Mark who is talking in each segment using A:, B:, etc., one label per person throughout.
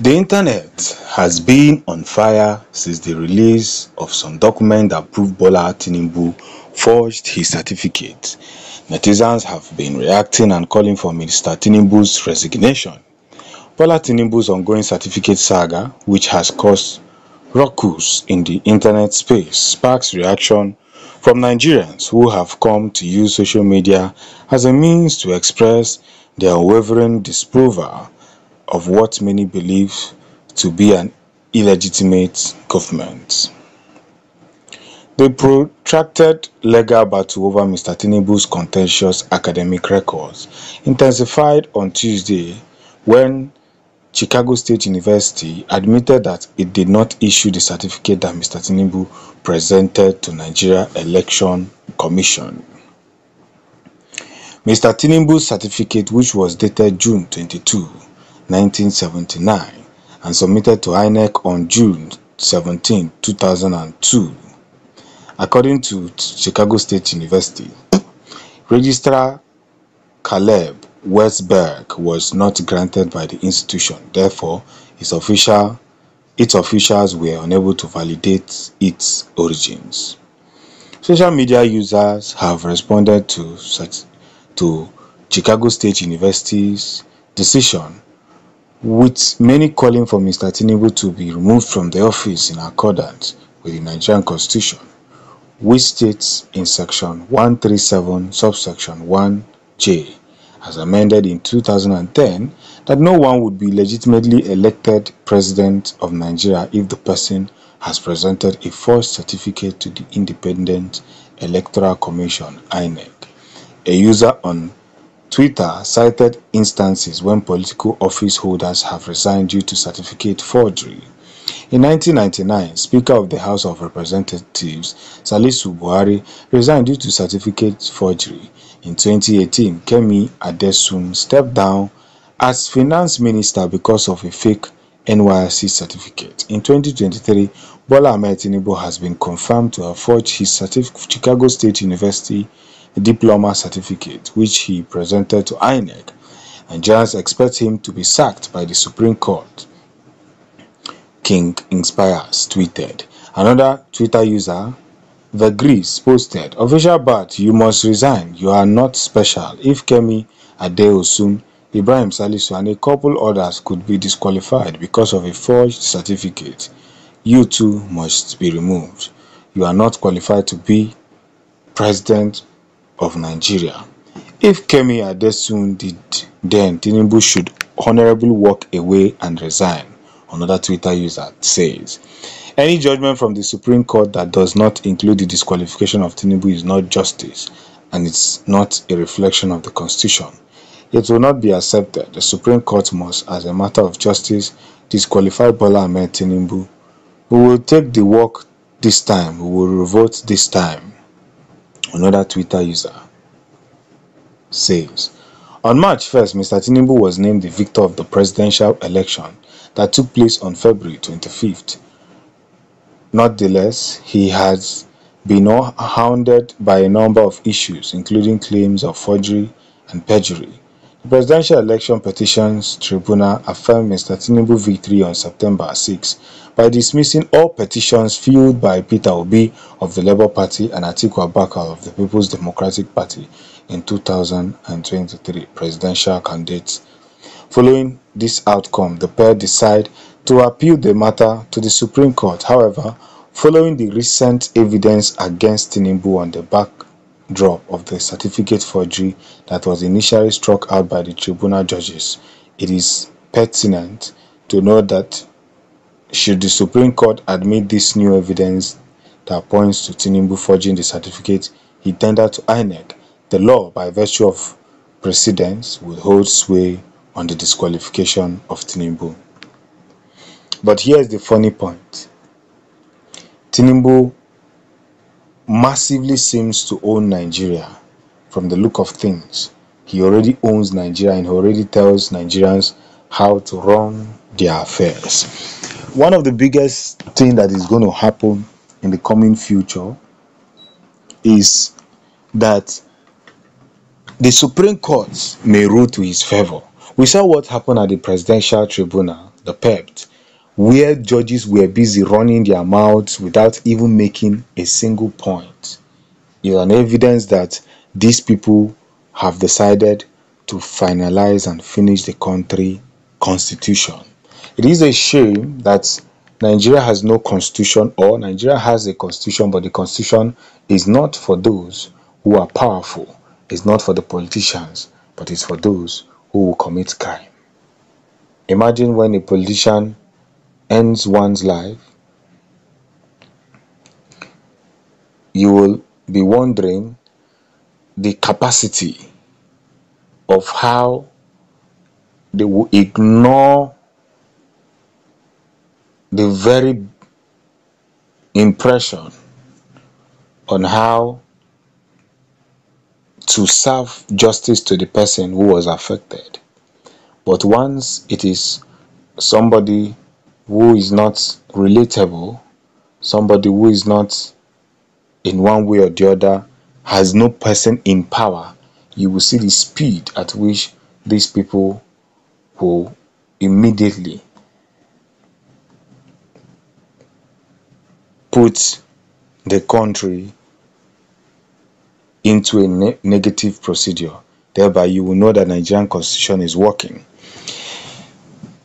A: The internet has been on fire since the release of some document that proved Bola Tinubu forged his certificate. Netizens have been reacting and calling for Mr. Tinubu's resignation. Bola Tinubu's ongoing certificate saga, which has caused ruckus in the internet space, sparks reaction from Nigerians who have come to use social media as a means to express their unwavering disapproval of what many believe to be an illegitimate government. The protracted legal battle over Mr. Tinubu's contentious academic records intensified on Tuesday when Chicago State University admitted that it did not issue the certificate that Mr. Tinubu presented to Nigeria Election Commission. Mr. Tinubu's certificate, which was dated June 22, 1979 and submitted to INEC on June 17, 2002, according to Chicago State University, Registrar Caleb Westberg was not granted by the institution. Therefore, its officials were unable to validate its origins. Social media users have responded to Chicago State University's decision, with many calling for Mr. Tinubu to be removed from the office in accordance with the Nigerian Constitution, which states in Section 137, subsection 1J, as amended in 2010, that no one would be legitimately elected President of Nigeria if the person has presented a forged certificate to the Independent Electoral Commission (INEC). A user on Twitter cited instances when political office holders have resigned due to certificate forgery. In 1999, Speaker of the House of Representatives Salisu Buhari resigned due to certificate forgery. In 2018, Kemi Adesun stepped down as finance minister because of a fake NYSC certificate. In 2023, Bola Ahmed Tinubu has been confirmed to have forged his Chicago State University diploma certificate, which he presented to INEC. Nigerians expect him to be sacked by the Supreme Court. King Inspires tweeted. Another Twitter user, The Grease, posted, "Official Bat, you must resign. You are not special. If Kemi Adeosun, Ibrahim Salisu and a couple others could be disqualified because of a forged certificate, you too must be removed. You are not qualified to be President of Nigeria. If Kemi Adeosun did, then Tinubu should honorably walk away and resign," another Twitter user says. Any judgment from the Supreme Court that does not include the disqualification of Tinubu is not justice, and it's not a reflection of the Constitution. It will not be accepted. The Supreme Court must, as a matter of justice, disqualify Bola Ahmed Tinubu. We will take the work this time. We will revote this time, another Twitter user says. On March 1st, Mr. Tinubu was named the victor of the presidential election that took place on February 25th. Nonetheless, he has been hounded by a number of issues, including claims of forgery and perjury. The Presidential Election Petitions Tribunal affirmed Mr. Tinubu's victory on September 6 by dismissing all petitions filed by Peter Obi of the Labour Party and Atiku Abubakar of the People's Democratic Party in 2023 presidential candidates. Following this outcome, the pair decided to appeal the matter to the Supreme Court. However, following the recent evidence against Tinubu on the backdrop of the certificate forgery that was initially struck out by the tribunal judges, it is pertinent to note that should the Supreme Court admit this new evidence that points to Tinubu forging the certificate he tendered to INEC, the law, by virtue of precedence, will hold sway on the disqualification of Tinubu. But here's the funny point. Tinubu massively seems to own Nigeria from the look of things. He already owns Nigeria and he already tells Nigerians how to run their affairs. One of the biggest things that is going to happen in the coming future is that the Supreme Court may rule to his favor. We saw what happened at the Presidential Tribunal the PEPT, where judges were busy running their mouths without even making a single point, is an evidence that these people have decided to finalize and finish the country constitution. It is a shame that Nigeria has no constitution, or Nigeria has a constitution, but the constitution is not for those who are powerful, it's not for the politicians, but it's for those who will commit crime. Imagine when a politician ends one's life, you will be wondering the capacity of how they will ignore the very impression on how to serve justice to the person who was affected. But once it is somebody who is not relatable, somebody who is not in one way or the other, has no person in power, you will see the speed at which these people will immediately put the country into a negative procedure. Thereby, you will know that Nigerian constitution is working.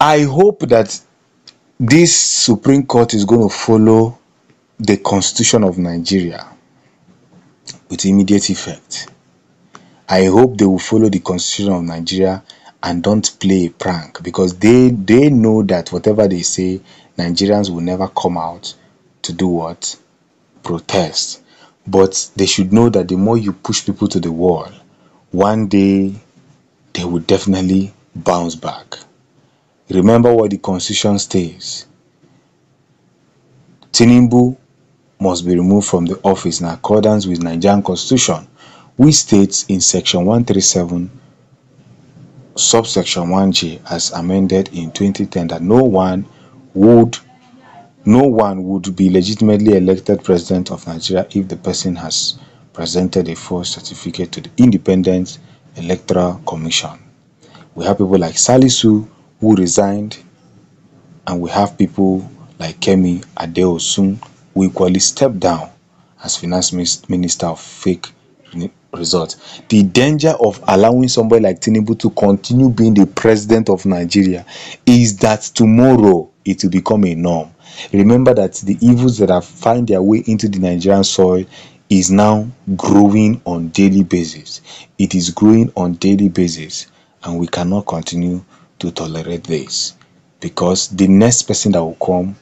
A: I hope that this Supreme Court is going to follow the constitution of Nigeria with immediate effect. I hope they will follow the constitution of Nigeria and don't play a prank, because they know that whatever they say, Nigerians will never come out to do what? Protest. But they should know that the more you push people to the wall, one day they will definitely bounce back. Remember what the constitution states. Tinubu must be removed from the office in accordance with Nigerian constitution, which states in section 137 subsection 1J as amended in 2010 that no one would be legitimately elected president of Nigeria if the person has presented a false certificate to the Independent Electoral Commission. We have people like Salisu who resigned, and we have people like Kemi Adeosun who equally stepped down as finance minister of fake results. The danger of allowing somebody like Tinubu to continue being the president of Nigeria is that tomorrow it will become a norm. Remember that the evils that have found their way into the Nigerian soil is now growing on daily basis. It is growing on daily basis, and we cannot continue to tolerate this, because the next person that will come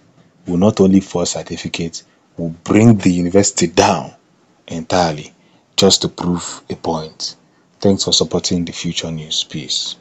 A: will not only force certificates, will bring the university down entirely just to prove a point. Thanks for supporting the Future News. Peace.